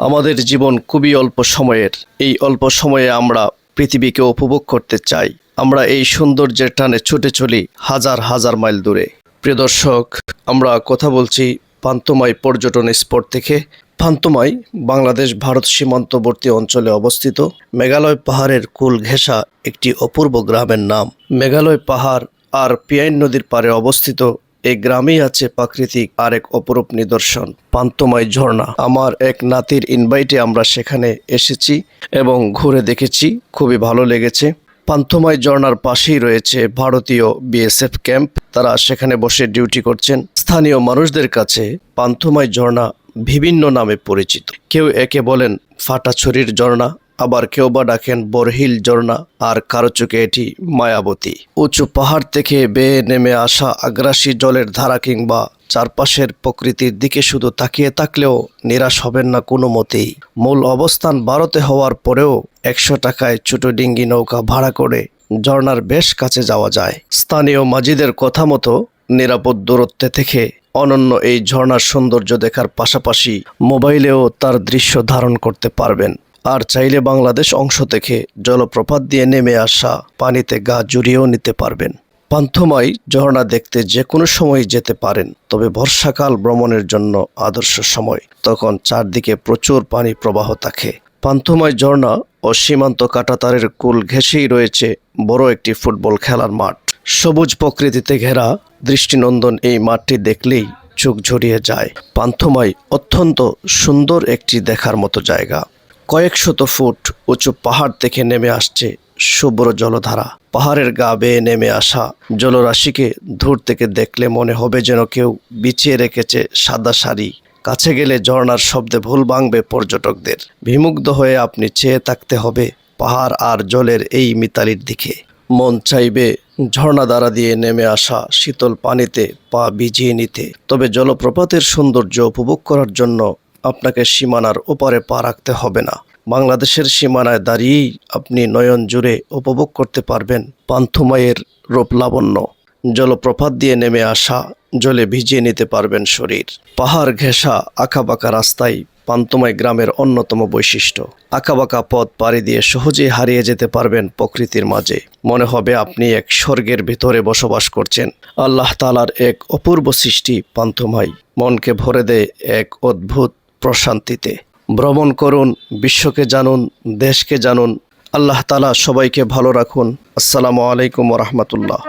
আমাদের জীবন খুবই অল্প সময়ের। এই অল্প সময়ে আমরা পৃথিবীকে উপভোগ করতে চাই। আমরা এই সৌন্দর্যের টানে ছুটে চলি হাজার হাজার মাইল দূরে। প্রিয় দর্শক, আমরা কথা বলছি পান্থমাই পর্যটন স্পট থেকে। পান্থমাই বাংলাদেশ ভারত সীমান্তবর্তী অঞ্চলে অবস্থিত মেঘালয় পাহাড়ের কুল ঘেঁষা একটি অপূর্ব গ্রামের নাম। মেঘালয় পাহাড় আর পিয়াইন নদীর পাড়ে অবস্থিত এই গ্রামেই আছে প্রাকৃতিক আরেক অপরূপ নিদর্শন, পান্থমাই ঝর্ণা। আমার এক নাতির ইনভাইটে আমরা সেখানে এসেছি এবং ঘুরে দেখেছি, খুবই ভালো লেগেছে। পান্থমাই ঝর্ণার পাশেই রয়েছে ভারতীয় বিএসএফ ক্যাম্প, তারা সেখানে বসে ডিউটি করছেন। স্থানীয় মানুষদের কাছে পান্থমাই ঝর্ণা বিভিন্ন নামে পরিচিত। কেউ একে বলেন ফাটাছড়ির ঝর্ণা, আবার কেউ বা ডাকেন বরহিল ঝর্ণা, আর কারো চোখে এটি মায়াবতী। উঁচু পাহাড় থেকে বেয়ে নেমে আসা আগ্রাসী জলের ধারা কিংবা চারপাশের প্রকৃতির দিকে শুধু তাকিয়ে থাকলেও নিরাশ হবেন না কোনো মতেই। মূল অবস্থান ভারতে হওয়ার পরেও 100 টাকায় ছোট ডিঙ্গি নৌকা ভাড়া করে ঝর্ণার বেশ কাছে যাওয়া যায়। স্থানীয় মাঝিদের কথা মতো নিরাপদ দূরত্বে থেকে অনন্য এই ঝর্ণার সৌন্দর্য দেখার পাশাপাশি মোবাইলেও তার দৃশ্য ধারণ করতে পারবেন। আর চাইলে বাংলাদেশ অংশ থেকে জলপ্রপাত দিয়ে নেমে আসা পানিতে গা জুড়িয়েও নিতে পারবেন। পান্থমাই ঝর্ণা দেখতে যে কোনো সময় যেতে পারেন, তবে বর্ষাকাল ভ্রমণের জন্য আদর্শ সময়। তখন চারদিকে প্রচুর পানি প্রবাহ থাকে। পান্থমাই ঝর্ণা ও সীমান্ত কাঁটাতারের কুল ঘেঁষেই রয়েছে বড় একটি ফুটবল খেলার মাঠ। সবুজ প্রকৃতিতে ঘেরা দৃষ্টিনন্দন এই মাঠটি দেখলেই চোখ জড়িয়ে যায়। পান্থমাই অত্যন্ত সুন্দর একটি দেখার মতো জায়গা। কয়েক শত ফুট উঁচু পাহাড় থেকে নেমে আসছে শুভ্র জলধারা। পাহাড়ের গা বেয়ে নেমে আসা জলরাশিকে দূর থেকে দেখলে মনে হবে যেন কেউ বিছিয়ে রেখেছে সাদা শাড়ি। কাছে গেলে ঝর্ণার শব্দে ভুল ভাঙবে পর্যটকদের। বিমুগ্ধ হয়ে আপনি চেয়ে থাকতে হবে পাহাড় আর জলের এই মিতালির দিকে। মন চাইবে ঝর্ণা দ্বারা দিয়ে নেমে আসা শীতল পানিতে পা ভিজিয়ে নিতে। তবে জলপ্রপাতের সৌন্দর্য উপভোগ করার জন্য আপনাকে সীমানার ওপারে পা রাখতে হবে না। বাংলাদেশের সীমানায় দাঁড়িয়েই আপনি নয়ন জুড়ে উপভোগ করতে পারবেন পান্থমাইয়ের রূপ লাবণ্য। জলপ্রপাত দিয়ে নেমে আসা জলে ভিজিয়ে নিতে পারবেন শরীর। পাহাড় ঘেঁষা আঁকাবাঁকা রাস্তায় পান্থমাই গ্রামের অন্যতম বৈশিষ্ট্য। আঁকাবাঁকা পথ পাড়ি দিয়ে সহজেই হারিয়ে যেতে পারবেন প্রকৃতির মাঝে। মনে হবে আপনি এক স্বর্গের ভিতরে বসবাস করছেন। আল্লাহ তাআলার এক অপূর্ব সৃষ্টি পান্থমাই, মনকে ভরে দেয় এক অদ্ভুত প্রশান্তিতে। ভ্রমণ করুন, বিশ্বকে জানুন, দেশকে জানুন। আল্লাহ তাআলা সবাইকে ভালো রাখুন। আসসালামু আলাইকুম ওয়া রাহমাতুল্লাহ।